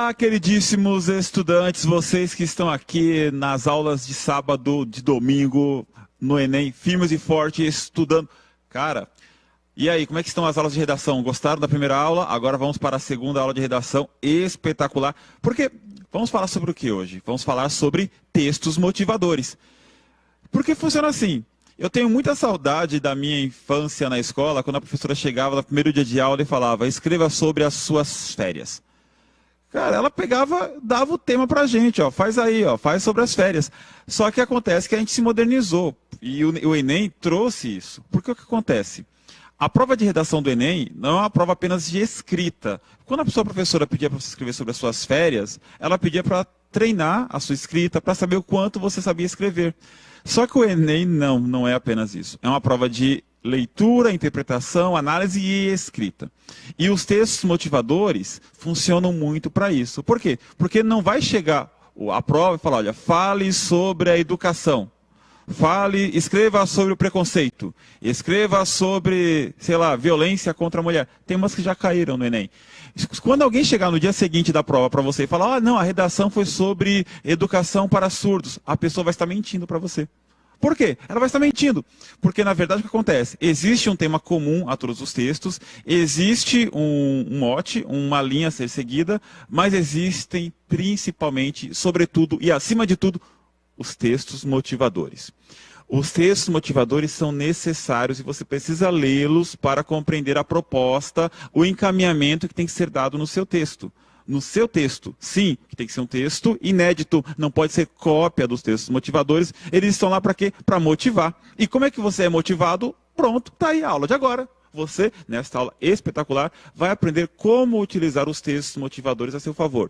Olá, queridíssimos estudantes, vocês que estão aqui nas aulas de sábado, de domingo, no Enem, firmes e fortes, estudando. Cara, e aí, como é que estão as aulas de redação? Gostaram da primeira aula? Agora vamos para a segunda aula de redação, espetacular. Porque vamos falar sobre o que hoje? Vamos falar sobre textos motivadores. Porque funciona assim. Eu tenho muita saudade da minha infância na escola, quando a professora chegava no primeiro dia de aula e falava: escreva sobre as suas férias. Cara, ela pegava, dava o tema pra gente, ó, faz aí, ó, faz sobre as férias. Só que acontece que a gente se modernizou e o Enem trouxe isso. Porque o que acontece? A prova de redação do Enem não é uma prova apenas de escrita. Quando a professora pedia para você escrever sobre as suas férias, ela pedia para treinar a sua escrita, para saber o quanto você sabia escrever. Só que o Enem não é apenas isso. É uma prova de leitura, interpretação, análise e escrita. E os textos motivadores funcionam muito para isso. Por quê? Porque não vai chegar a prova e falar: olha, fale sobre a educação. Escreva sobre o preconceito. Escreva sobre, sei lá, violência contra a mulher. Tem umas que já caíram no Enem. Quando alguém chegar no dia seguinte da prova para você e falar: ah, não, a redação foi sobre educação para surdos, a pessoa vai estar mentindo para você. Por quê? Ela vai estar mentindo. Porque, na verdade, o que acontece? Existe um tema comum a todos os textos, existe um mote, uma linha a ser seguida, mas existem principalmente, sobretudo e acima de tudo, os textos motivadores. Os textos motivadores são necessários e você precisa lê-los para compreender a proposta, o encaminhamento que tem que ser dado no seu texto. No seu texto, sim, que tem que ser um texto inédito, não pode ser cópia dos textos motivadores. Eles estão lá para quê? Para motivar. E como é que você é motivado? Pronto, está aí a aula de agora. Você, nesta aula espetacular, vai aprender como utilizar os textos motivadores a seu favor.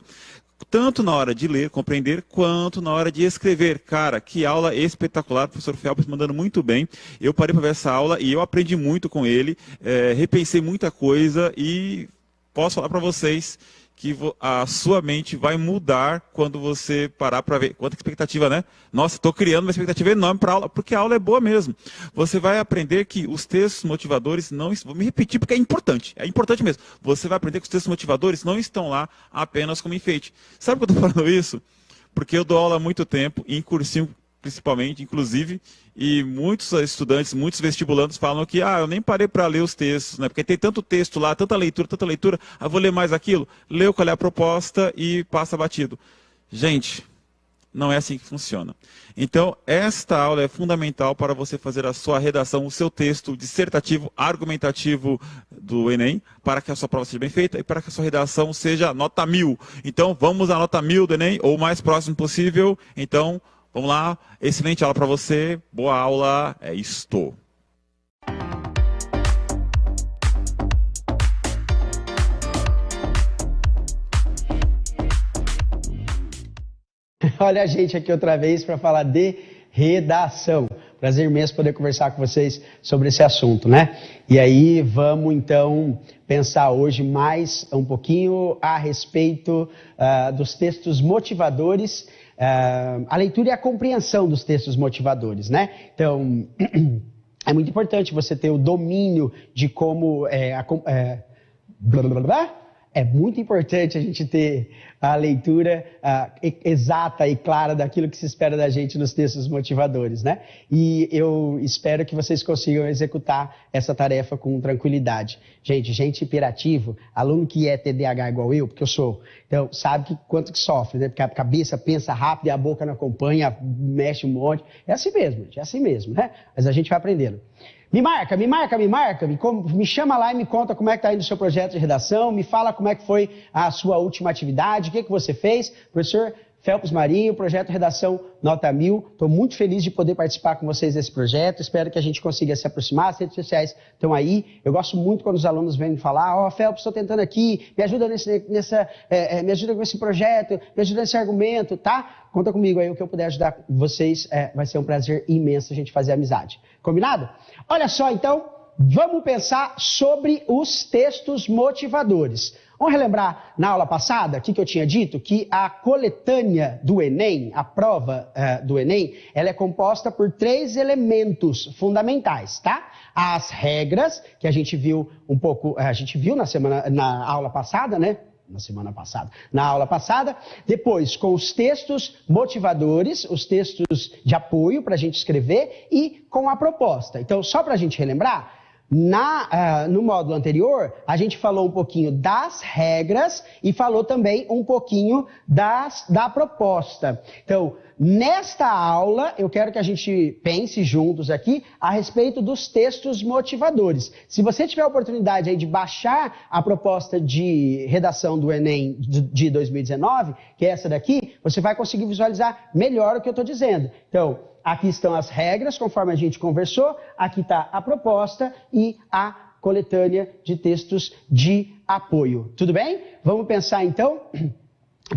Tanto na hora de ler, compreender, quanto na hora de escrever. Cara, que aula espetacular, professor Phelps mandando muito bem. Eu parei para ver essa aula e eu aprendi muito com ele, repensei muita coisa e posso falar para vocês que a sua mente vai mudar quando você parar para ver. Quanta expectativa, né? Nossa, estou criando uma expectativa enorme para a aula, porque a aula é boa mesmo. Você vai aprender que os textos motivadores não... Vou me repetir porque é importante mesmo. Você vai aprender que os textos motivadores não estão lá apenas como enfeite. Sabe por que eu estou falando isso? Porque eu dou aula há muito tempo, em cursinho principalmente, inclusive, e muitos estudantes, muitos vestibulandos falam que eu nem parei para ler os textos, né? Porque tem tanto texto lá, tanta leitura, vou ler mais aquilo, leu qual é a proposta e passa batido. Gente, não é assim que funciona. Então, esta aula é fundamental para você fazer a sua redação, o seu texto dissertativo, argumentativo do Enem, para que a sua prova seja bem feita e para que a sua redação seja nota 1000. Então, vamos à nota 1000 do Enem, ou o mais próximo possível. Então, vamos lá, excelente aula para você, boa aula, é isto. Olha a gente aqui outra vez para falar de redação. Prazer imenso poder conversar com vocês sobre esse assunto, né? E aí vamos então pensar hoje mais um pouquinho a respeito dos textos motivadores, a leitura e a compreensão dos textos motivadores, né? Então, é muito importante você ter o domínio de como... É muito importante a gente ter a leitura exata e clara daquilo que se espera da gente nos textos motivadores, né? E eu espero que vocês consigam executar essa tarefa com tranquilidade. Gente hiperativo, aluno que é TDAH igual eu, porque eu sou, então sabe quanto que sofre, né? Porque a cabeça pensa rápido e a boca não acompanha, mexe um monte. É assim mesmo, né? Mas a gente vai aprendendo. Me marca, me chama lá e me conta como é que está indo o seu projeto de redação, me fala como é que foi a sua última atividade, o que você fez. Professor Phelps Marinho, projeto Redação Nota 1000, estou muito feliz de poder participar com vocês desse projeto, espero que a gente consiga se aproximar, as redes sociais estão aí, eu gosto muito quando os alunos vêm me falar, Phelps, estou tentando aqui, me ajuda me ajuda com esse projeto, me ajuda nesse argumento, tá? Conta comigo aí, o que eu puder ajudar vocês, vai ser um prazer imenso a gente fazer amizade. Combinado? Olha só, então, vamos pensar sobre os textos motivadores. Vamos relembrar na aula passada, o que eu tinha dito? Que a coletânea do Enem, a prova do Enem, ela é composta por 3 elementos fundamentais, tá? As regras, que a gente viu na aula passada, né? na semana passada, na aula passada. Depois, com os textos motivadores, os textos de apoio para a gente escrever e com a proposta. Então, só para a gente relembrar, no módulo anterior, a gente falou um pouquinho das regras e falou também um pouquinho da proposta. Então, nesta aula, eu quero que a gente pense juntos aqui a respeito dos textos motivadores. Se você tiver a oportunidade aí de baixar a proposta de redação do Enem de 2019, que é essa daqui, você vai conseguir visualizar melhor o que eu estou dizendo. Então, aqui estão as regras, conforme a gente conversou, aqui está a proposta e a coletânea de textos de apoio. Tudo bem? Vamos pensar então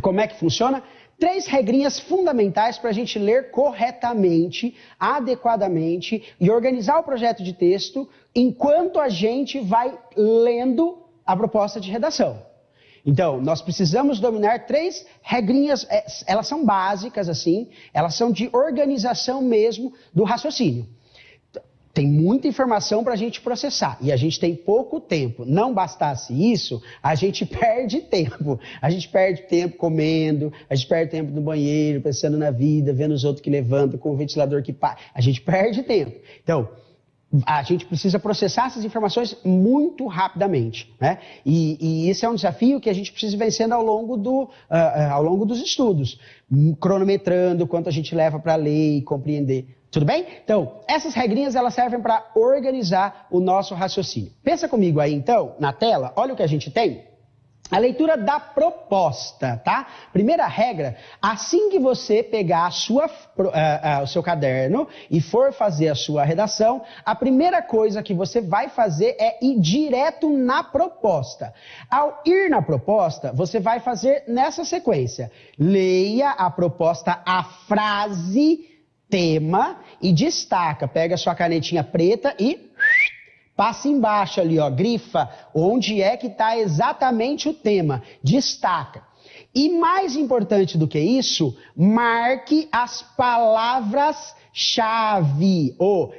como é que funciona? 3 regrinhas fundamentais para a gente ler corretamente, adequadamente e organizar o projeto de texto enquanto a gente vai lendo a proposta de redação. Então, nós precisamos dominar 3 regrinhas, elas são básicas assim, elas são de organização mesmo do raciocínio. Tem muita informação para a gente processar e a gente tem pouco tempo. Não bastasse isso, a gente perde tempo. A gente perde tempo comendo, a gente perde tempo no banheiro, pensando na vida, vendo os outros que levantam, com o ventilador que para. A gente perde tempo. Então, a gente precisa processar essas informações muito rapidamente, né? E esse é um desafio que a gente precisa ir vencendo ao longo dos estudos, cronometrando quanto a gente leva para ler e compreender. Tudo bem? Então, essas regrinhas elas servem para organizar o nosso raciocínio. Pensa comigo aí então, na tela, olha o que a gente tem. A leitura da proposta, tá? Primeira regra, assim que você pegar o seu caderno e for fazer a sua redação, a primeira coisa que você vai fazer é ir direto na proposta. Ao ir na proposta, você vai fazer nessa sequência. Leia a proposta, a frase, tema e destaca. Pega a sua canetinha preta e passa embaixo ali, ó, grifa onde é que está exatamente o tema, destaca. E mais importante do que isso, marque as palavras-chave,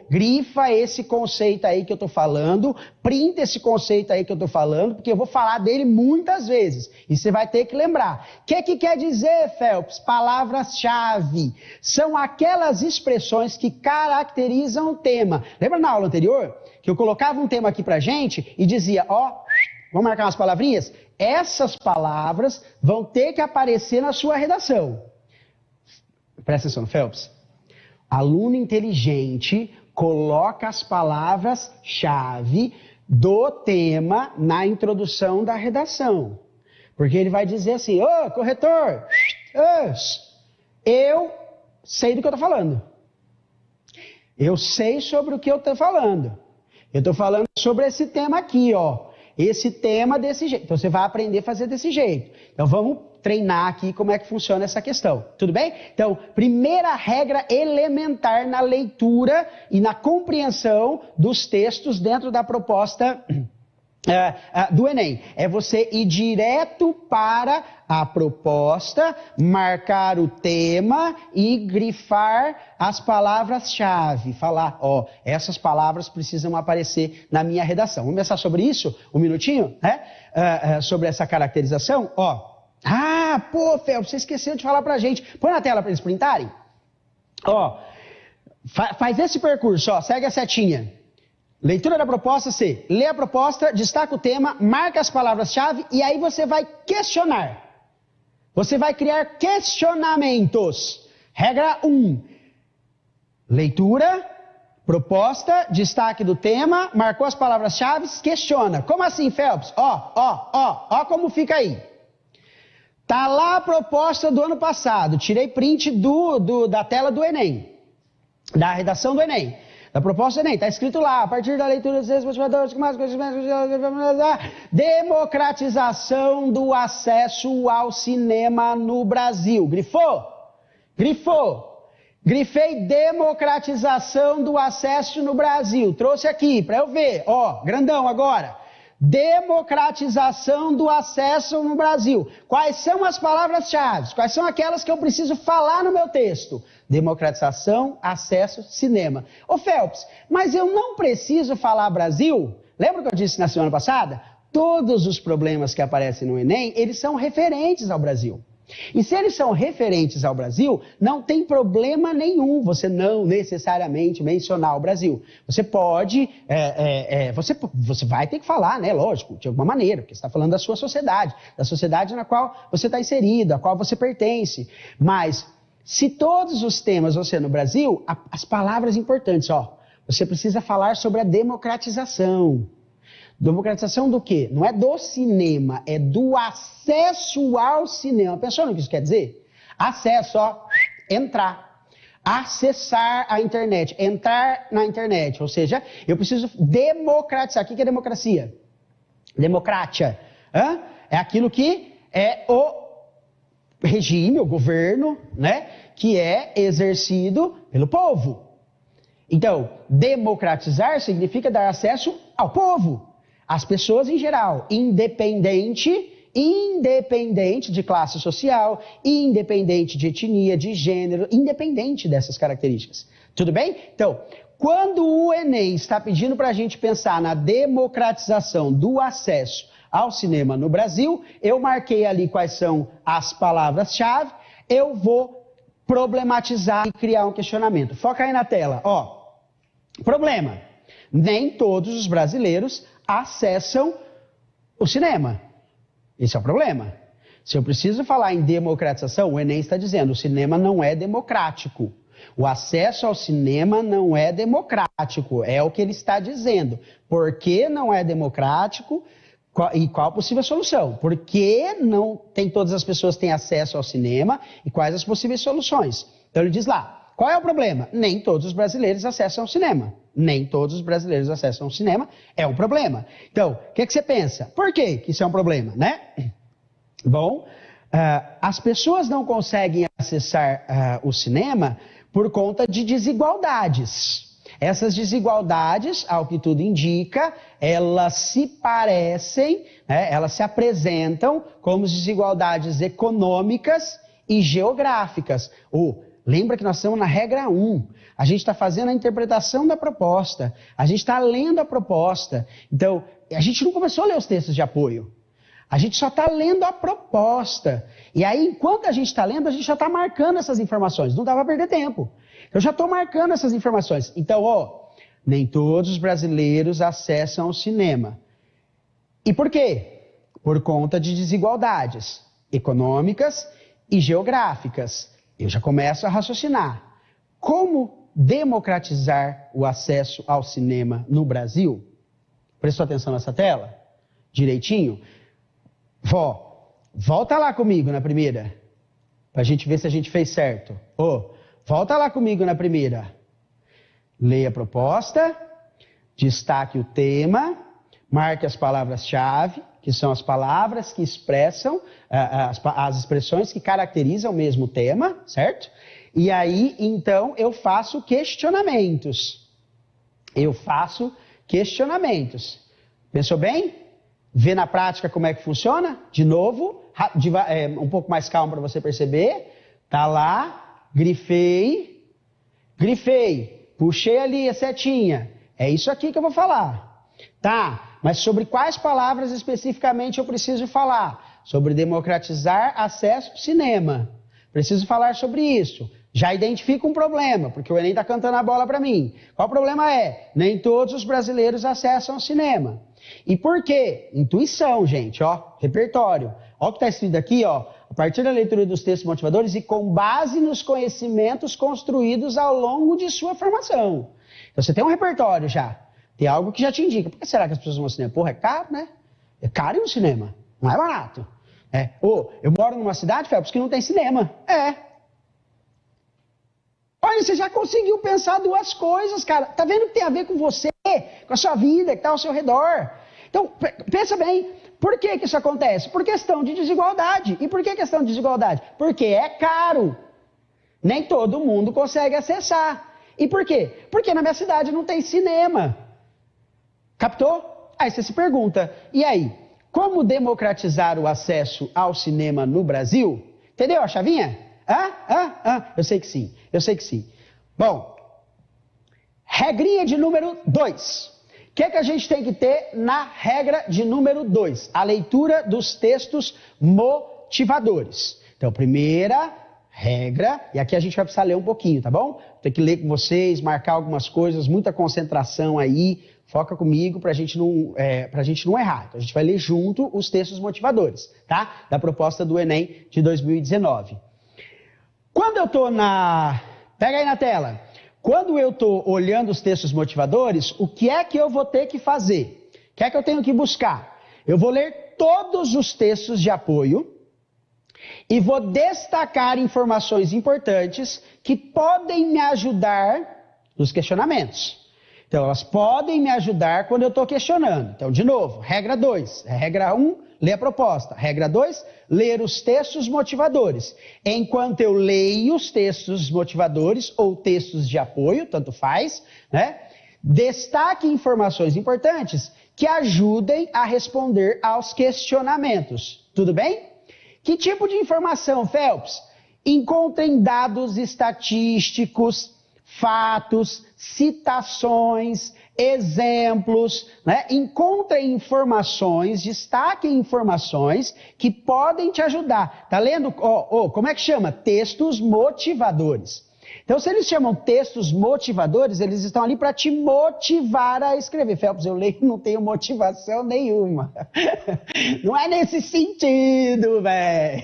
grifa esse conceito aí que eu estou falando, printa esse conceito aí que eu estou falando, porque eu vou falar dele muitas vezes, e você vai ter que lembrar. O que quer dizer, Phelps? Palavras-chave são aquelas expressões que caracterizam o tema. Lembra na aula anterior? Que eu colocava um tema aqui pra gente e dizia, vamos marcar umas palavrinhas? Essas palavras vão ter que aparecer na sua redação. Presta atenção, Phelps. Aluno inteligente coloca as palavras-chave do tema na introdução da redação. Porque ele vai dizer assim, corretor, eu sei do que eu tô falando. Eu sei sobre o que eu tô falando. Eu estou falando sobre esse tema aqui, esse tema desse jeito. Então, você vai aprender a fazer desse jeito. Então, vamos treinar aqui como é que funciona essa questão. Tudo bem? Então, primeira regra elementar na leitura e na compreensão dos textos dentro da proposta do Enem. É você ir direto para a proposta, marcar o tema e grifar as palavras-chave. Falar, essas palavras precisam aparecer na minha redação. Vamos pensar sobre isso um minutinho, né? Sobre essa caracterização, Phelps, você esqueceu de falar pra gente. Põe na tela para eles printarem. Faz esse percurso, segue a setinha. Leitura da proposta, C. Lê a proposta, destaca o tema, marca as palavras-chave e aí você vai questionar. Você vai criar questionamentos. Regra 1. Leitura, proposta, destaque do tema, marcou as palavras-chave, questiona. Como assim, Phelps? Ó como fica aí. Tá lá a proposta do ano passado. Tirei print da tela do Enem. Da redação do Enem. Da proposta do Enem, está escrito lá, a partir da leitura dos textos motivadores, democratização do acesso ao cinema no Brasil. Grifou? Grifou. Grifei democratização do acesso no Brasil. Trouxe aqui para eu ver, grandão agora. Democratização do acesso no Brasil. Quais são as palavras-chave? Quais são aquelas que eu preciso falar no meu texto? Democratização, acesso, cinema. Phelps, mas eu não preciso falar Brasil? Lembra o que eu disse na semana passada? todos os problemas que aparecem no Enem, eles são referentes ao Brasil. E se eles são referentes ao Brasil, não tem problema nenhum você não necessariamente mencionar o Brasil. Você pode, você vai ter que falar, né, lógico, de alguma maneira, porque você está falando da sua sociedade, da sociedade na qual você está inserido, a qual você pertence. Mas, se todos os temas vão ser no Brasil, as palavras importantes, ó, você precisa falar sobre a democratização. Democratização do quê? Não é do cinema, é do acesso ao cinema. Pensou no que isso quer dizer? Acesso, ó, entrar. Acessar a internet, entrar na internet. Ou seja, eu preciso democratizar. O que é democracia? Democratia. É aquilo que é o regime, o governo, né, que é exercido pelo povo. Então, democratizar significa dar acesso ao povo. As pessoas em geral, independente de classe social, independente de etnia, de gênero, independente dessas características. Tudo bem? Então, quando o Enem está pedindo para a gente pensar na democratização do acesso ao cinema no Brasil, eu marquei ali quais são as palavras-chave, eu vou problematizar e criar um questionamento. Foca aí na tela, ó. Problema. Nem todos os brasileiros acessam o cinema. Esse é o problema. Se eu preciso falar em democratização, o Enem está dizendo, o cinema não é democrático. O acesso ao cinema não é democrático, é o que ele está dizendo. Por que não é democrático e qual a possível solução? Por que não tem todas as pessoas têm acesso ao cinema e quais as possíveis soluções? Então ele diz lá, qual é o problema? Nem todos os brasileiros acessam ao cinema. Nem todos os brasileiros acessam ao cinema, é um problema. Então, o que você pensa? Por que isso é um problema, né? Bom, as pessoas não conseguem acessar o cinema por conta de desigualdades. Essas desigualdades, ao que tudo indica, elas se parecem, né, elas se apresentam como desigualdades econômicas e geográficas. Lembra que nós estamos na regra 1. A gente está fazendo a interpretação da proposta. A gente está lendo a proposta. Então, a gente não começou a ler os textos de apoio. A gente só está lendo a proposta. E aí, enquanto a gente está lendo, a gente já está marcando essas informações. Não dá para perder tempo. Eu já estou marcando essas informações. Então, nem todos os brasileiros acessam o cinema. E por quê? Por conta de desigualdades econômicas e geográficas. Eu já começo a raciocinar. Como democratizar o acesso ao cinema no Brasil? Prestou atenção nessa tela? Direitinho? Volta lá comigo na primeira. Para a gente ver se a gente fez certo. Volta lá comigo na primeira. Leia a proposta, destaque o tema, marque as palavras-chave, que são as palavras que expressam, as expressões que caracterizam mesmo o tema, certo? E aí, então, eu faço questionamentos. Pensou bem? Vê na prática como é que funciona? De novo, um pouco mais calmo para você perceber. Tá lá, grifei, puxei ali a setinha. É isso aqui que eu vou falar. Tá, mas sobre quais palavras especificamente eu preciso falar? Sobre democratizar acesso ao cinema. Preciso falar sobre isso. Já identifico um problema, porque o Enem está cantando a bola para mim. Qual o problema é? Nem todos os brasileiros acessam ao cinema. E por quê? Intuição, gente, repertório. Ó o que está escrito aqui, a partir da leitura dos textos motivadores e com base nos conhecimentos construídos ao longo de sua formação. Então você tem um repertório já. Tem algo que já te indica. Por que será que as pessoas vão ao cinema? Porra, é caro, né? É caro ir no cinema. Não é barato. Eu moro numa cidade, Felps, que não tem cinema. Olha, você já conseguiu pensar duas coisas, cara. Tá vendo que tem a ver com você, com a sua vida, que está ao seu redor. Então, pensa bem. Por que isso acontece? Por questão de desigualdade. E por que questão de desigualdade? Porque é caro. Nem todo mundo consegue acessar. E por quê? Porque na minha cidade não tem cinema. Captou? Aí você se pergunta, e aí? Como democratizar o acesso ao cinema no Brasil? Entendeu a chavinha? Eu sei que sim. Bom, regrinha de número 2. O que é que a gente tem que ter na regra de número 2? A leitura dos textos motivadores. Então, primeira regra, e aqui a gente vai precisar ler um pouquinho, tá bom? Tem que ler com vocês, marcar algumas coisas, muita concentração aí, foca comigo pra gente não errar. Então, a gente vai ler junto os textos motivadores, tá? Da proposta do Enem de 2019. Quando eu tô Pega aí na tela. Quando eu estou olhando os textos motivadores, o que é que eu vou ter que fazer? O que é que eu tenho que buscar? Eu vou ler todos os textos de apoio e vou destacar informações importantes que podem me ajudar nos questionamentos. Então, elas podem me ajudar quando eu estou questionando. Então, de novo, regra 2. Regra 1, ler a proposta. Regra 2, ler os textos motivadores. Enquanto eu leio os textos motivadores ou textos de apoio, tanto faz, né? Destaque informações importantes que ajudem a responder aos questionamentos. Tudo bem? Que tipo de informação, Phelps? Encontrem dados estatísticos, fatos, citações, exemplos, né? Encontrem informações, destaquem informações que podem te ajudar. Tá lendo? Como é que chama? Textos motivadores. Então, se eles chamam textos motivadores, eles estão ali para te motivar a escrever. Phelps, eu leio e não tenho motivação nenhuma. Não é nesse sentido, velho.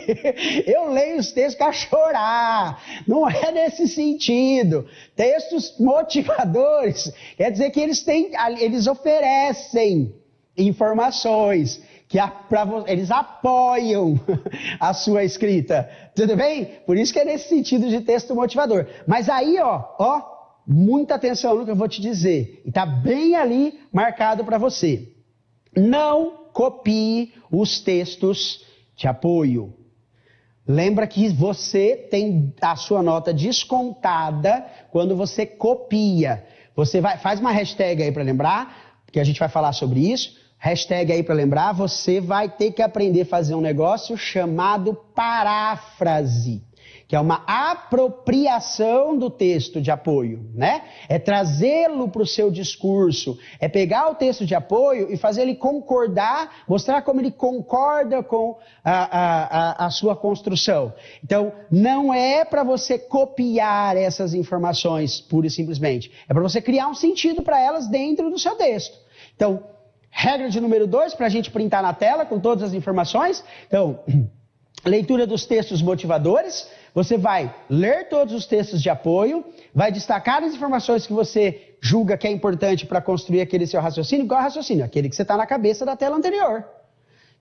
Eu leio os textos para chorar. Não é nesse sentido. Textos motivadores quer dizer que eles oferecem informações que eles apoiam a sua escrita. Tudo bem? Por isso que é nesse sentido de texto motivador. Mas aí, muita atenção no que eu vou te dizer. E está bem ali marcado para você. Não copie os textos de apoio. Lembra que você tem a sua nota descontada quando você copia. Você faz uma hashtag aí para lembrar, que a gente vai falar sobre isso. Hashtag aí para lembrar, você vai ter que aprender a fazer um negócio chamado paráfrase, que é uma apropriação do texto de apoio, né? É trazê-lo para o seu discurso, é pegar o texto de apoio e fazer ele concordar, mostrar como ele concorda com a sua construção. Então, não é para você copiar essas informações pura e simplesmente, é para você criar um sentido para elas dentro do seu texto. Então, regra de número 2, para a gente printar na tela com todas as informações. Então, leitura dos textos motivadores. Você vai ler todos os textos de apoio, vai destacar as informações que você julga que é importante para construir aquele seu raciocínio. Qual raciocínio? Aquele que você está na cabeça da tela anterior.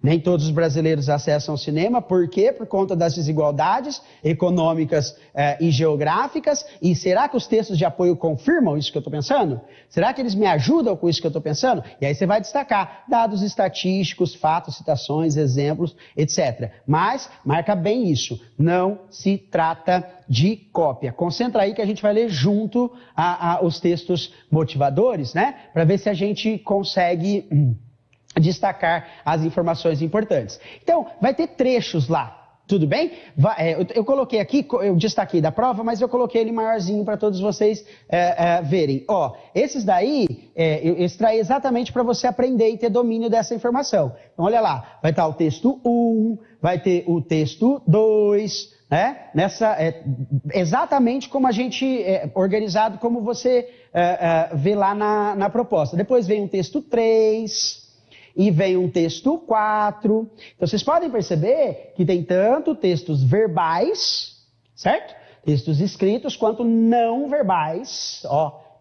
Nem todos os brasileiros acessam o cinema, por quê? Por conta das desigualdades econômicas e geográficas. E será que os textos de apoio confirmam isso que eu estou pensando? Será que eles me ajudam com isso que eu estou pensando? E aí você vai destacar dados estatísticos, fatos, citações, exemplos, etc. Mas marca bem isso, não se trata de cópia. Concentra aí que a gente vai ler junto os textos motivadores, né? Para ver se a gente consegue destacar as informações importantes. Então, vai ter trechos lá, tudo bem? Eu coloquei aqui, eu destaquei da prova, mas eu coloquei ele maiorzinho para todos vocês verem. Esses daí, eu extraí exatamente para você aprender e ter domínio dessa informação. Então, olha lá, vai estar o texto 1, vai ter o texto 2, né? Exatamente como a gente, organizado como você vê lá na proposta. Depois vem o texto 3... E vem um texto 4. Então, vocês podem perceber que tem tanto textos verbais, certo? Textos escritos, quanto não verbais.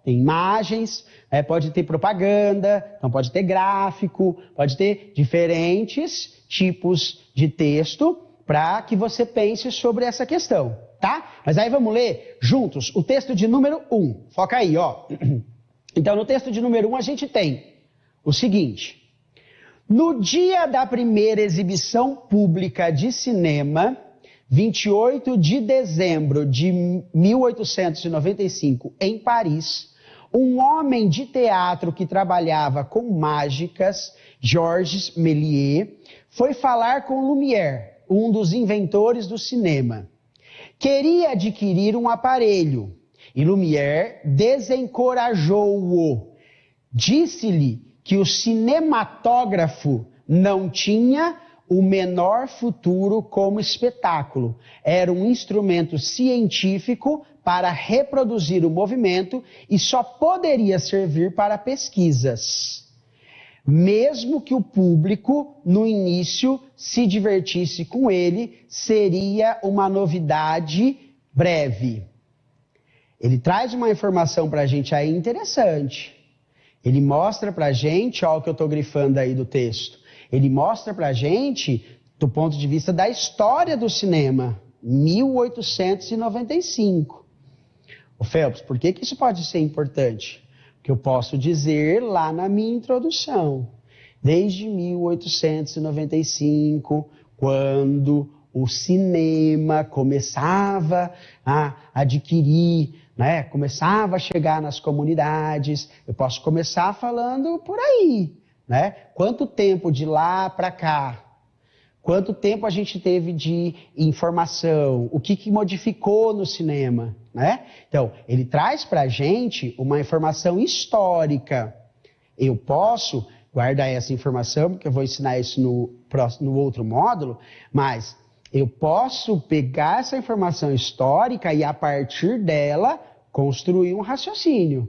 Tem imagens, pode ter propaganda, então pode ter gráfico, pode ter diferentes tipos de texto para que você pense sobre essa questão, tá? Mas aí vamos ler juntos o texto de número 1. Foca aí, Então, no texto de número 1, a gente tem o seguinte: no dia da primeira exibição pública de cinema, 28 de dezembro de 1895, em Paris, um homem de teatro que trabalhava com mágicas, Georges Méliès, foi falar com Lumière, um dos inventores do cinema. Queria adquirir um aparelho e Lumière desencorajou-o, Disse-lhe que o cinematógrafo não tinha o menor futuro como espetáculo. Era um instrumento científico para reproduzir o movimento e só poderia servir para pesquisas. Mesmo que o público, no início, se divertisse com ele, seria uma novidade breve. Ele traz uma informação para a gente aí interessante. Ele mostra para a gente, olha o que eu estou grifando aí do texto, ele mostra para a gente, do ponto de vista da história do cinema, 1895. Ô Phelps, por que isso pode ser importante? Que eu posso dizer lá na minha introdução. Desde 1895, quando o cinema começava a adquirir, né, começava a chegar nas comunidades, eu posso começar falando por aí, né? Quanto tempo de lá para cá? Quanto tempo a gente teve de informação? O que modificou no cinema? Né? Então, ele traz para a gente uma informação histórica. Eu posso guardar essa informação, porque eu vou ensinar isso no outro módulo, mas eu posso pegar essa informação histórica e, a partir dela, construir um raciocínio.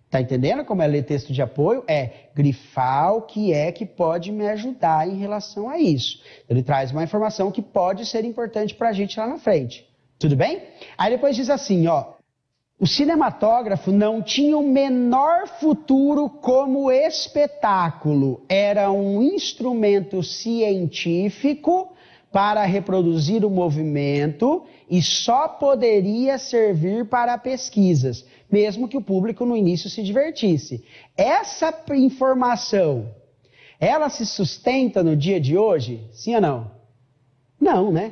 Está entendendo como é ler texto de apoio? É grifar o que é que pode me ajudar em relação a isso. Ele traz uma informação que pode ser importante para a gente lá na frente. Tudo bem? Aí depois diz assim, ó. O cinematógrafo não tinha o menor futuro como espetáculo. Era um instrumento científico para reproduzir o movimento e só poderia servir para pesquisas, mesmo que o público no início se divertisse. Essa informação, ela se sustenta no dia de hoje? Sim ou não? Não, né?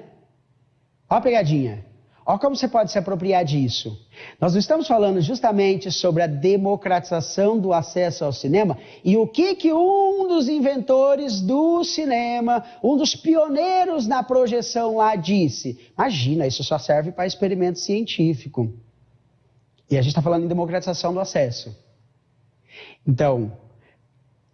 Ó a pegadinha. Ó como você pode se apropriar disso. Nós estamos falando justamente sobre a democratização do acesso ao cinema e o que um dos inventores do cinema, um dos pioneiros na projeção lá disse. Imagina, isso só serve para experimento científico. E a gente está falando em democratização do acesso. Então,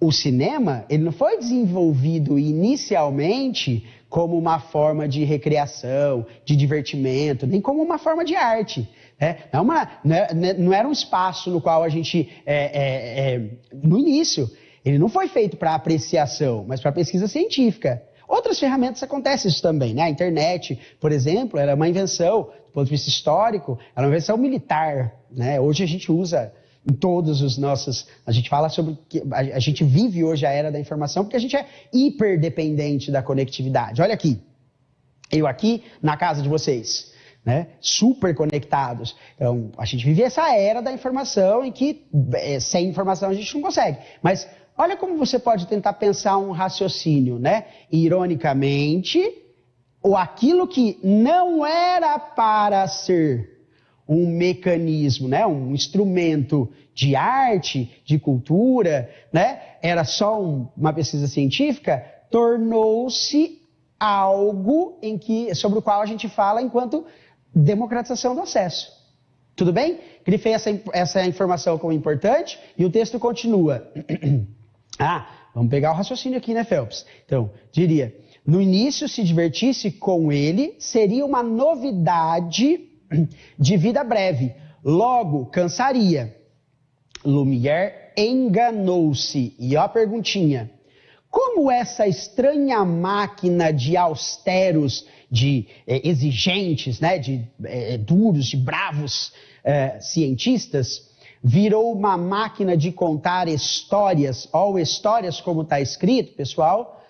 o cinema, ele não foi desenvolvido inicialmente como uma forma de recreação, de divertimento, nem como uma forma de arte. Não era um espaço no qual a gente, no início, ele não foi feito para apreciação, mas para pesquisa científica. Outras ferramentas acontecem isso também, né? A internet, por exemplo, era uma invenção, do ponto de vista histórico, era uma invenção militar, né? Hoje a gente usa em todos os nossos... A gente fala sobre... A gente vive hoje a era da informação porque a gente é hiperdependente da conectividade. Olha aqui. Eu aqui na casa de vocês, né? Super conectados. Então, a gente vive essa era da informação em que sem informação a gente não consegue. Mas olha como você pode tentar pensar um raciocínio, né? Ironicamente, ou aquilo que não era para ser um mecanismo, né? Um instrumento de arte, de cultura, né? Era só uma pesquisa científica, tornou-se algo sobre o qual a gente fala enquanto democratização do acesso. Tudo bem? Grifei essa informação como importante e o texto continua. Vamos pegar o raciocínio aqui, né, Phelps? Então, diria, no início, se divertisse com ele, seria uma novidade de vida breve. Logo, cansaria. Lumière enganou-se. E ó a perguntinha. Como essa estranha máquina de austeros, de exigentes, né, de duros, de bravos cientistas, virou uma máquina de contar histórias, ou histórias como está escrito, pessoal?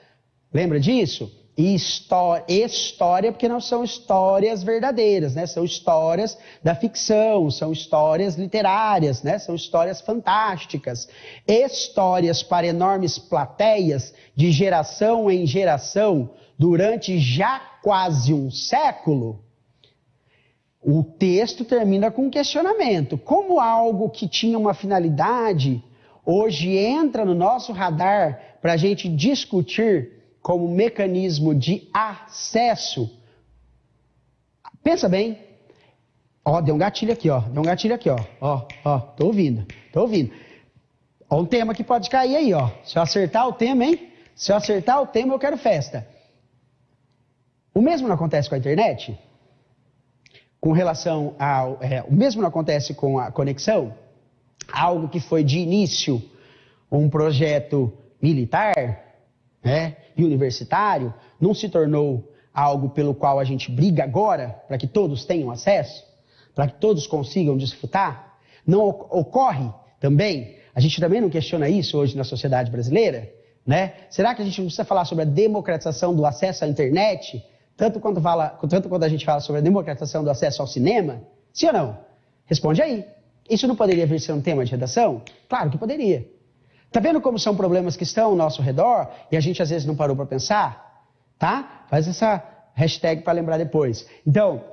Lembra disso? História, porque não são histórias verdadeiras, né? São histórias da ficção, são histórias literárias, né? São histórias fantásticas. Histórias para enormes plateias, de geração em geração, durante já quase um século. O texto termina com um questionamento. Como algo que tinha uma finalidade, hoje entra no nosso radar para a gente discutir como mecanismo de acesso. Pensa bem. Ó, deu um gatilho aqui, ó. Deu um gatilho aqui, ó. Ó, tô ouvindo. Ó, um tema que pode cair aí, ó. Se eu acertar o tema, hein? Se eu acertar o tema, eu quero festa. O mesmo não acontece com a internet? Com relação ao... o mesmo não acontece com a conexão? Algo que foi de início um projeto militar, né, e universitário, não se tornou algo pelo qual a gente briga agora, para que todos tenham acesso, para que todos consigam desfrutar? Não ocorre também? A gente também não questiona isso hoje na sociedade brasileira, né? Será que a gente não precisa falar sobre a democratização do acesso à internet, tanto quando a gente fala sobre a democratização do acesso ao cinema? Sim ou não? Responde aí. Isso não poderia vir ser um tema de redação? Claro que poderia. Tá vendo como são problemas que estão ao nosso redor e a gente às vezes não parou para pensar? Tá? Faz essa hashtag para lembrar depois. Então,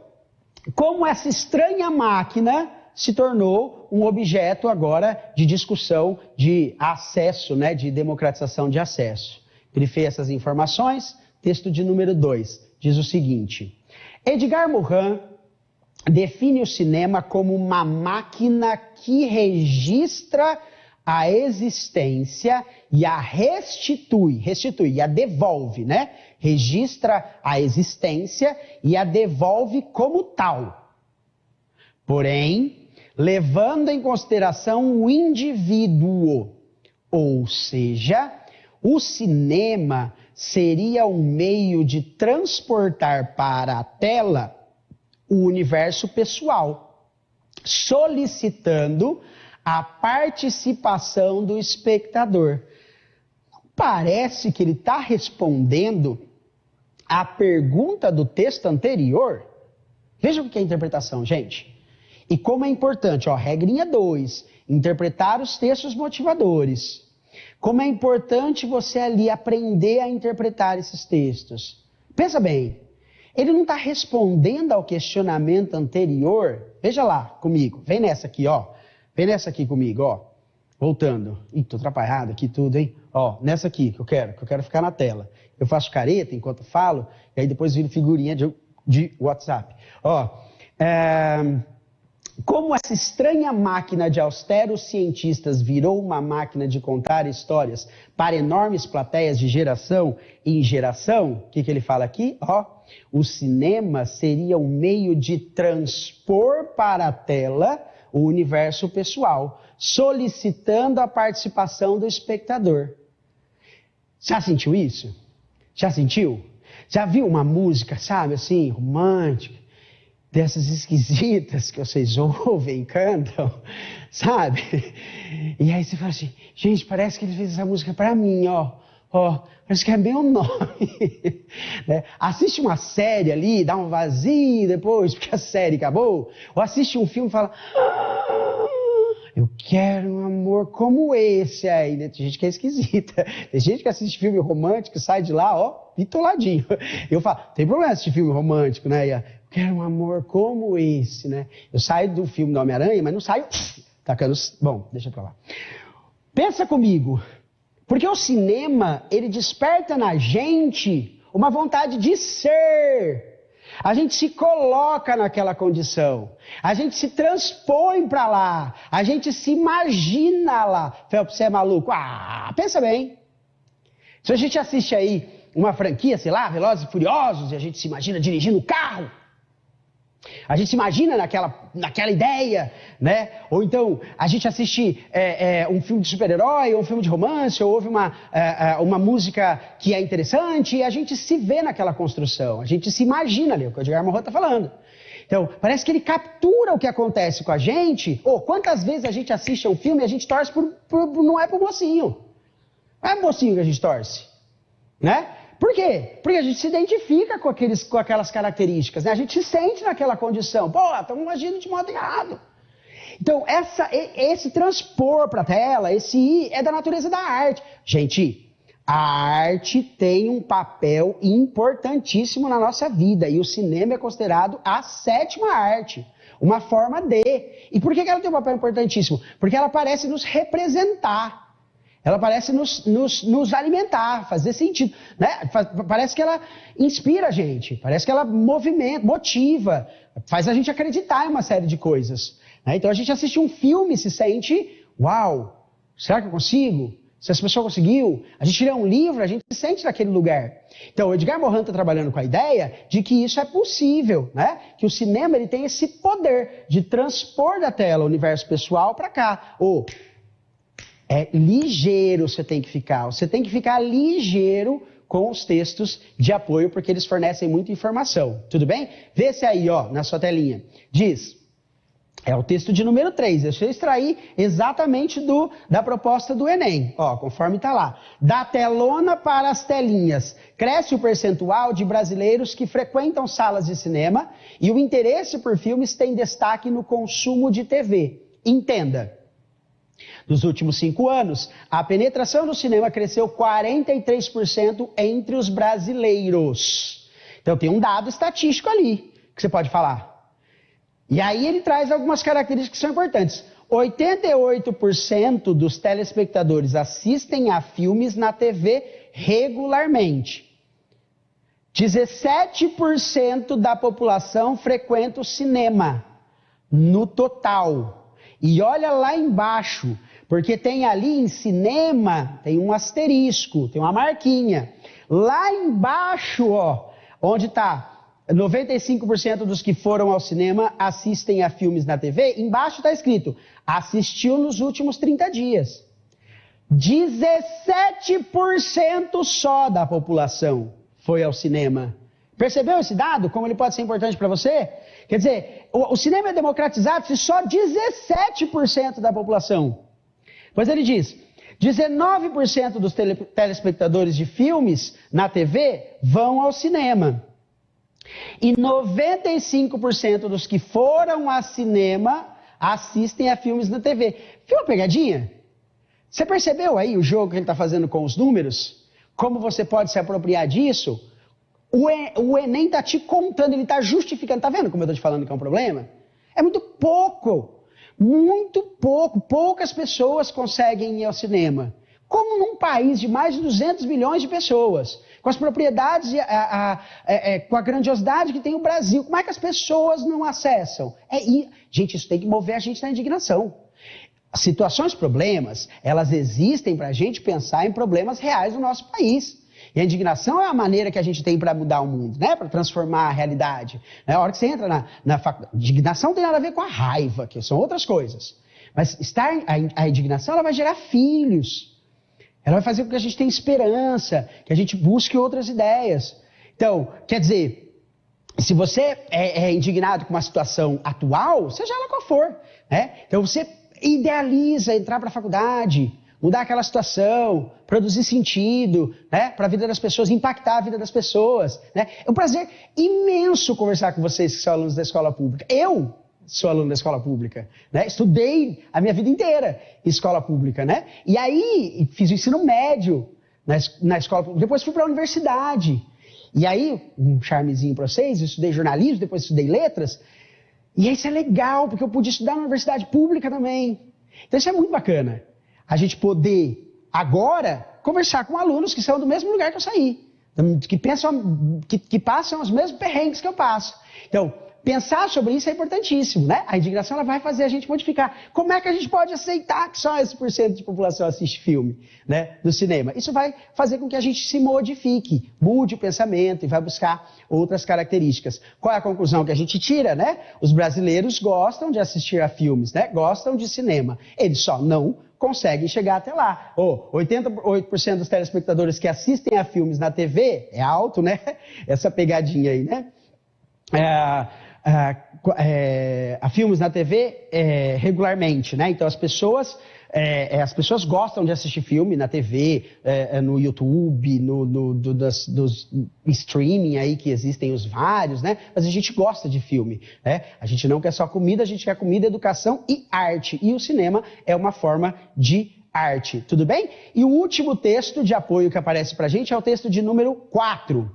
como essa estranha máquina se tornou um objeto agora de discussão de acesso, né, de democratização de acesso. Grifei essas informações, texto de número 2, diz o seguinte: Edgar Morin define o cinema como uma máquina que registra a existência e a restitui, e a devolve, né? Registra a existência e a devolve como tal. Porém, levando em consideração o indivíduo, ou seja, o cinema seria um meio de transportar para a tela o universo pessoal, solicitando a participação do espectador. Parece que ele está respondendo à pergunta do texto anterior. Veja o que é interpretação, gente. E como é importante, ó, regrinha 2, interpretar os textos motivadores. Como é importante você ali aprender a interpretar esses textos. Pensa bem, ele não está respondendo ao questionamento anterior. Veja lá comigo, vem nessa aqui, ó. Vem nessa aqui comigo, ó. Voltando. Ih, tô atrapalhado aqui tudo, hein? Ó, nessa aqui que eu quero ficar na tela. Eu faço careta enquanto falo, e aí depois viro figurinha de WhatsApp. Ó, como essa estranha máquina de austeros cientistas virou uma máquina de contar histórias para enormes plateias de geração em geração, o que ele fala aqui? Ó, o cinema seria um meio de transpor para a tela o universo pessoal, solicitando a participação do espectador. Já sentiu isso? Já sentiu? Já viu uma música, sabe, assim, romântica, dessas esquisitas que vocês ouvem, cantam, sabe? E aí você fala assim, gente, parece que ele fez essa música pra mim, ó. Ó, parece que é meu nome. Né? Assiste uma série ali, dá um vazio depois, porque a série acabou. Ou assiste um filme e fala, eu quero um amor como esse aí. Tem gente que é esquisita. Tem gente que assiste filme romântico, sai de lá, ó, pitoladinho. Eu falo, tem problema assistir filme romântico, né? Eu quero um amor como esse, né? Eu saio do filme do Homem-Aranha, mas não saio tacando... Bom, deixa pra lá. Pensa comigo. Porque o cinema, ele desperta na gente uma vontade de ser. A gente se coloca naquela condição. A gente se transpõe para lá. A gente se imagina lá. Felps, você é maluco? Ah, pensa bem. Se a gente assiste aí uma franquia, sei lá, Velozes e Furiosos, e a gente se imagina dirigindo o carro. A gente se imagina naquela ideia, né? Ou então a gente assiste um filme de super-herói, ou um filme de romance, ou ouve uma música que é interessante, e a gente se vê naquela construção, a gente se imagina ali, é o que o Edgar Morin está falando. Então, parece que ele captura o que acontece com a gente. Ou quantas vezes a gente assiste a um filme e a gente torce não é pro mocinho. Não é pro mocinho que a gente torce, né? Por quê? Porque a gente se identifica com aquelas características, né? A gente se sente naquela condição. Pô, estamos agindo de modo errado. Então, esse transpor para a tela, esse ir, é da natureza da arte. Gente, a arte tem um papel importantíssimo na nossa vida. E o cinema é considerado a 7ª arte. Uma forma de. E por que ela tem um papel importantíssimo? Porque ela parece nos representar. Ela parece nos alimentar, fazer sentido, né? Parece que ela inspira a gente, parece que ela motiva, faz a gente acreditar em uma série de coisas. Né? Então a gente assiste um filme e se sente, uau, Será que eu consigo? Se essa pessoa conseguiu, a gente lê um livro, a gente se sente naquele lugar. Então, o Edgar Morin está trabalhando com a ideia de que isso é possível, né? Que o cinema ele tem esse poder de transpor da tela o universo pessoal para cá. Ou é ligeiro você tem que ficar. Você tem que ficar ligeiro com os textos de apoio, porque eles fornecem muita informação. Tudo bem? Vê se aí, ó, na sua telinha. Diz... É o texto de número 3. Deixa eu extrair exatamente da proposta do Enem. Ó, conforme está lá. Da telona para as telinhas. Cresce o percentual de brasileiros que frequentam salas de cinema e o interesse por filmes tem destaque no consumo de TV. Entenda. Nos últimos 5 anos, a penetração no cinema cresceu 43% entre os brasileiros. Então tem um dado estatístico ali que você pode falar. E aí ele traz algumas características que são importantes. 88% dos telespectadores assistem a filmes na TV regularmente. 17% da população frequenta o cinema, no total. E olha lá embaixo, porque tem ali em cinema, tem um asterisco, tem uma marquinha. Lá embaixo, ó, onde está... 95% dos que foram ao cinema assistem a filmes na TV. Embaixo está escrito, assistiu nos últimos 30 dias. 17% só da população foi ao cinema. Percebeu esse dado? Como ele pode ser importante para você? Quer dizer, o cinema é democratizado se só 17% da população. Pois ele diz, 19% dos telespectadores de filmes na TV vão ao cinema. E 95% dos que foram ao cinema assistem a filmes na TV. Viu a pegadinha? Você percebeu aí o jogo que ele está fazendo com os números? Como você pode se apropriar disso? O Enem está te contando, ele está justificando. Está vendo como eu estou te falando que é um problema? É muito pouco. Muito pouco. Poucas pessoas conseguem ir ao cinema. Como num país de mais de 200 milhões de pessoas, com as propriedades, com a grandiosidade que tem o Brasil, como é que as pessoas não acessam? Gente, isso tem que mover a gente na indignação. Situações, problemas, elas existem para a gente pensar em problemas reais do nosso país. E a indignação é a maneira que a gente tem para mudar o mundo, né? Para transformar a realidade. Na hora que você entra na faculdade, indignação tem nada a ver com a raiva, que são outras coisas. Mas a indignação ela vai gerar filhos. Ela vai fazer com que a gente tenha esperança, que a gente busque outras ideias. Então, quer dizer, se você é indignado com uma situação atual, seja ela qual for, né? Então você idealiza entrar para a faculdade, mudar aquela situação, produzir sentido, né? Para a vida das pessoas, impactar a vida das pessoas, né? É um prazer imenso conversar com vocês que são alunos da escola pública. Eu sou aluno da escola pública, né? Estudei a minha vida inteira em escola pública, né? E aí fiz o ensino médio na escola pública, depois fui para a universidade. E aí, um charmezinho para vocês, eu estudei jornalismo, depois estudei letras. E isso é legal, porque eu pude estudar na universidade pública também. Então isso é muito bacana. A gente poder, agora, conversar com alunos que são do mesmo lugar que eu saí. Que passam os mesmos perrengues que eu passo. Então, pensar sobre isso é importantíssimo, né? A indignação ela vai fazer a gente modificar. Como é que a gente pode aceitar que só esse % de população assiste filme, né, no cinema? Isso vai fazer com que a gente se modifique, mude o pensamento e vai buscar outras características. Qual é a conclusão que a gente tira, né? Os brasileiros gostam de assistir a filmes, né? Gostam de cinema. Eles só não conseguem chegar até lá. 88% dos telespectadores que assistem a filmes na TV, é alto, né? Essa pegadinha aí, né? A filmes na TV regularmente, né? Então as pessoas gostam de assistir filme na TV, no YouTube, dos streaming aí que existem os vários, né? Mas a gente gosta de filme, né? A gente não quer só comida, a gente quer comida, educação e arte. E o cinema é uma forma de arte, tudo bem? E o último texto de apoio que aparece pra gente é o texto de número 4.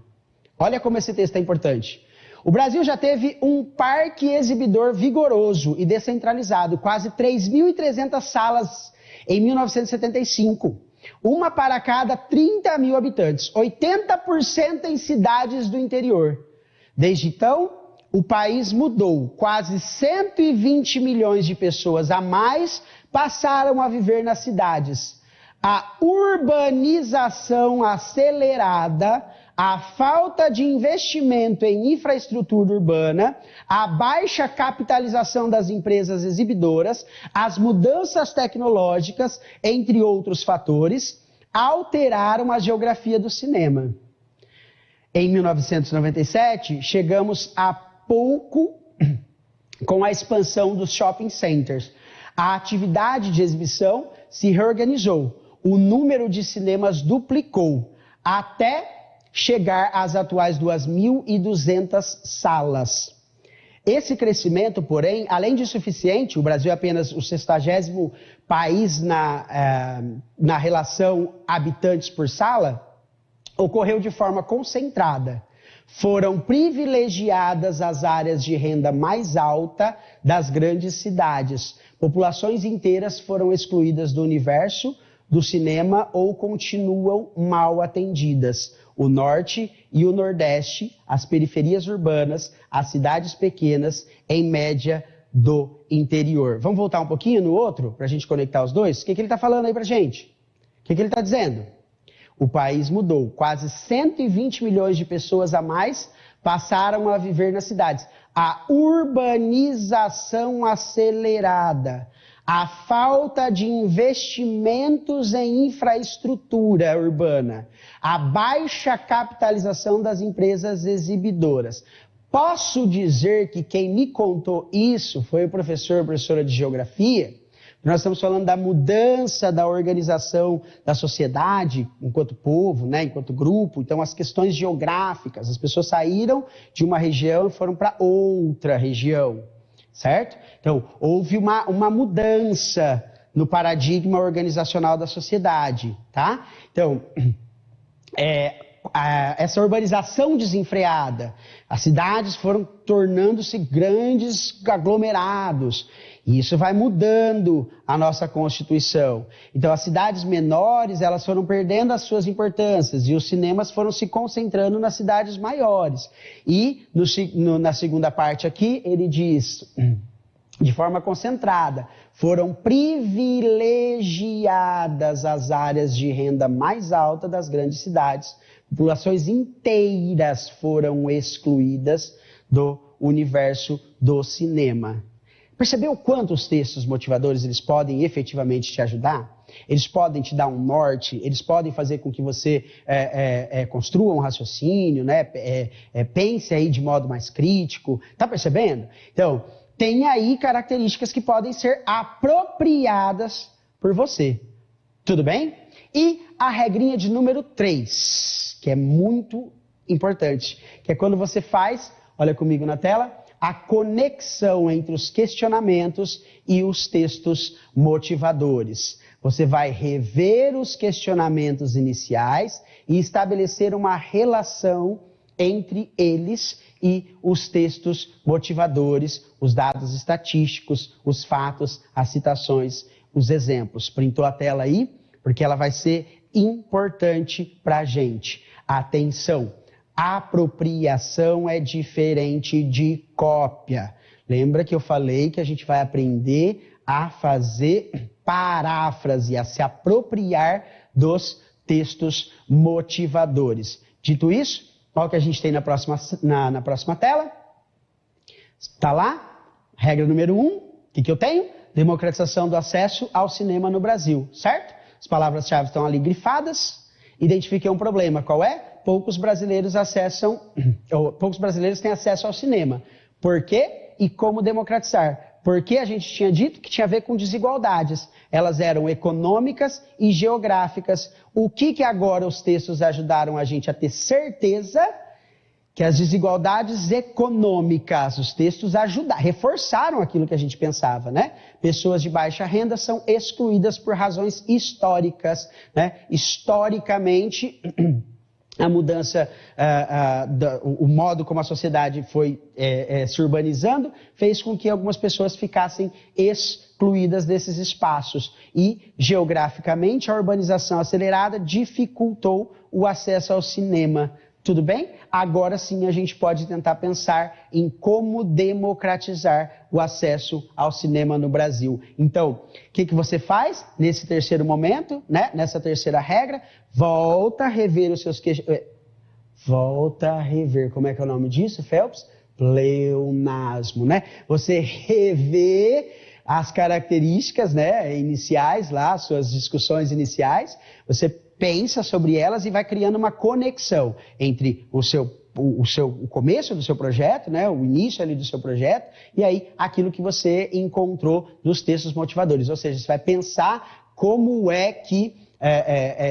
Olha como esse texto é importante. O Brasil já teve um parque exibidor vigoroso e descentralizado, quase 3.300 salas em 1975, uma para cada 30 mil habitantes, 80% em cidades do interior. Desde então, o país mudou, quase 120 milhões de pessoas a mais passaram a viver nas cidades. A urbanização acelerada, a falta de investimento em infraestrutura urbana, a baixa capitalização das empresas exibidoras, as mudanças tecnológicas, entre outros fatores, alteraram a geografia do cinema. Em 1997, chegamos a pouco com a expansão dos shopping centers. A atividade de exibição se reorganizou. O número de cinemas duplicou, até chegar às atuais 2.200 salas. Esse crescimento, porém, além de suficiente, o Brasil é apenas o 60º país na relação habitantes por sala, ocorreu de forma concentrada. Foram privilegiadas as áreas de renda mais alta das grandes cidades. Populações inteiras foram excluídas do universo do cinema ou continuam mal atendidas. O norte e o nordeste, as periferias urbanas, as cidades pequenas, em média do interior. Vamos voltar um pouquinho no outro, para a gente conectar os dois? O que ele está falando aí para a gente? O que ele está dizendo? O país mudou. Quase 120 milhões de pessoas a mais passaram a viver nas cidades. A urbanização acelerada, a falta de investimentos em infraestrutura urbana, a baixa capitalização das empresas exibidoras. Posso dizer que quem me contou isso foi o professora de geografia? Nós estamos falando da mudança da organização da sociedade enquanto povo, né, enquanto grupo. Então, as questões geográficas, as pessoas saíram de uma região e foram para outra região, certo? Então, houve uma mudança no paradigma organizacional da sociedade, tá? Então, essa urbanização desenfreada, as cidades foram tornando-se grandes aglomerados. E isso vai mudando a nossa Constituição. Então, as cidades menores, elas foram perdendo as suas importâncias e os cinemas foram se concentrando nas cidades maiores. E, na segunda parte aqui, ele diz, de forma concentrada, foram privilegiadas as áreas de renda mais alta das grandes cidades. Populações inteiras foram excluídas do universo do cinema. Percebeu quanto os textos motivadores eles podem efetivamente te ajudar? Eles podem te dar um norte, eles podem fazer com que você construa um raciocínio, né? Pense aí de modo mais crítico. Tá percebendo? Então, tem aí características que podem ser apropriadas por você. Tudo bem? E a regrinha de número 3, que é muito importante, que é quando você faz, olha comigo na tela, a conexão entre os questionamentos e os textos motivadores. Você vai rever os questionamentos iniciais e estabelecer uma relação entre eles e os textos motivadores, os dados estatísticos, os fatos, as citações, os exemplos. Printou a tela aí? Porque ela vai ser importante para a gente. Atenção! Apropriação é diferente de cópia. Lembra que eu falei que a gente vai aprender a fazer paráfrase, a se apropriar dos textos motivadores. Dito isso, olha o que a gente tem na próxima tela. Está lá, regra número 1, o que eu tenho? Democratização do acesso ao cinema no Brasil, certo? As palavras-chave estão ali grifadas. Identifiquei um problema, qual é? Poucos brasileiros têm acesso ao cinema. Por quê? E como democratizar? Porque a gente tinha dito que tinha a ver com desigualdades. Elas eram econômicas e geográficas. O que agora os textos ajudaram a gente a ter certeza? Que as desigualdades econômicas, os textos reforçaram aquilo que a gente pensava, né? Pessoas de baixa renda são excluídas por razões históricas, né? Historicamente, a mudança, o modo como a sociedade foi se urbanizando, fez com que algumas pessoas ficassem excluídas desses espaços. E, geograficamente, a urbanização acelerada dificultou o acesso ao cinema Tudo bem? Agora sim a gente pode tentar pensar em como democratizar o acesso ao cinema no Brasil. Então, o que você faz nesse terceiro momento, né? Nessa terceira regra? Volta a rever os seus Volta a rever, como é que é o nome disso, Phelps? Pleonasmo, né? Você revê as características, né, iniciais lá, suas discussões iniciais, você pensa sobre elas e vai criando uma conexão entre o começo do seu projeto, né, o início ali do seu projeto, e aí aquilo que você encontrou nos textos motivadores. Ou seja, você vai pensar como é que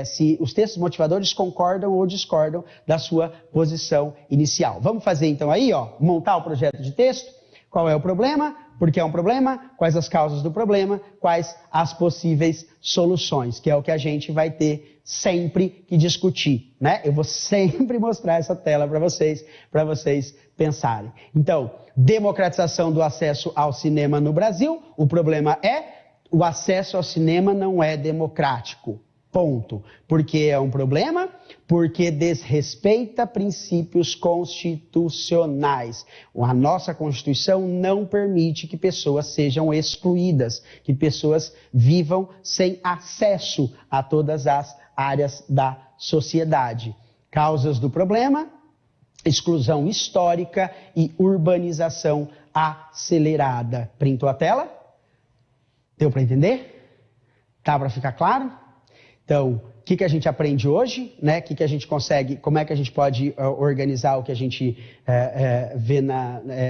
se os textos motivadores concordam ou discordam da sua posição inicial. Vamos fazer então aí, ó, montar o projeto de texto. Qual é o problema? Por que é um problema? Quais as causas do problema? Quais as possíveis soluções? Que é o que a gente vai ter sempre que discutir, né? Eu vou sempre mostrar essa tela para vocês pensarem. Então, democratização do acesso ao cinema no Brasil. O problema é o acesso ao cinema não é democrático. Ponto. Por que é um problema? Porque desrespeita princípios constitucionais. A nossa Constituição não permite que pessoas sejam excluídas, que pessoas vivam sem acesso a todas as áreas da sociedade. Causas do problema: exclusão histórica e urbanização acelerada. Printou a tela? Deu para entender? Tá para ficar claro? Então, o que a gente aprende hoje, né? Que a gente consegue, como é que a gente pode organizar o que a gente vê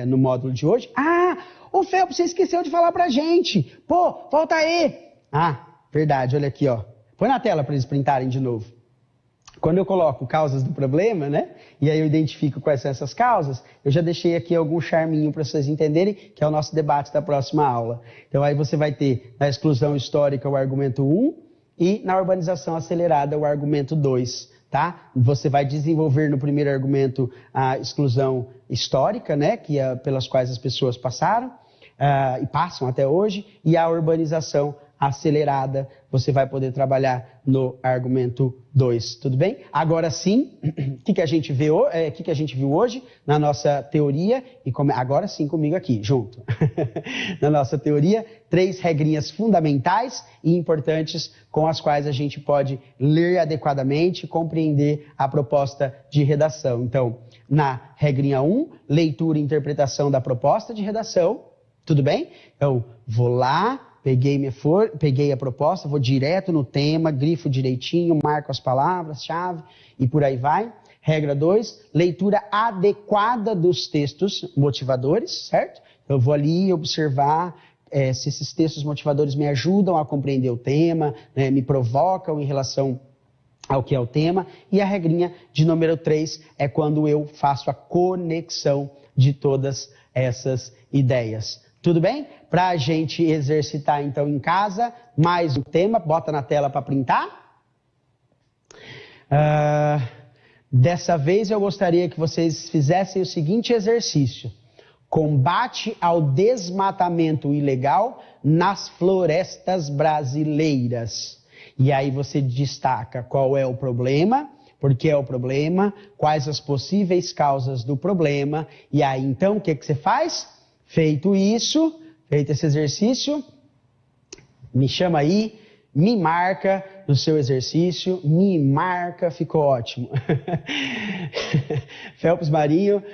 no módulo de hoje? Ah, o Phelps, você esqueceu de falar pra gente. Pô, volta aí. Ah, verdade, olha aqui, ó. Põe na tela para eles printarem de novo. Quando eu coloco causas do problema, né? E aí eu identifico quais são essas causas, eu já deixei aqui algum charminho para vocês entenderem, que é o nosso debate da próxima aula. Então aí você vai ter na exclusão histórica o argumento 1, e na urbanização acelerada, o argumento 2, tá? Você vai desenvolver no primeiro argumento a exclusão histórica, né? Que é pelas quais as pessoas passaram e passam até hoje, e a urbanização acelerada, você vai poder trabalhar no argumento 2, tudo bem? Agora sim, o que a gente viu hoje na nossa teoria, e agora sim comigo aqui, junto. Na nossa teoria, 3 regrinhas fundamentais e importantes com as quais a gente pode ler adequadamente e compreender a proposta de redação. Então, na regrinha 1, leitura e interpretação da proposta de redação, tudo bem? Então, vou lá, peguei a proposta, vou direto no tema, grifo direitinho, marco as palavras-chave e por aí vai. Regra 2, leitura adequada dos textos motivadores, certo? Eu vou ali observar se esses textos motivadores me ajudam a compreender o tema, né, me provocam em relação ao que é o tema. E a regrinha de número 3 é quando eu faço a conexão de todas essas ideias. Tudo bem? Para a gente exercitar então em casa, mais um tema, bota na tela para printar. Dessa vez eu gostaria que vocês fizessem o seguinte exercício: combate ao desmatamento ilegal nas florestas brasileiras. E aí você destaca qual é o problema, por que é o problema, quais as possíveis causas do problema, e aí então o que você faz? Feito isso, feito esse exercício, me chama aí, me marca no seu exercício, me marca, ficou ótimo. Phelps Marinho,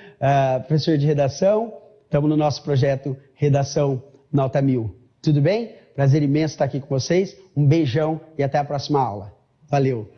professor de redação, estamos no nosso projeto Redação Nota 1000. Tudo bem? Prazer imenso estar aqui com vocês, um beijão e até a próxima aula. Valeu!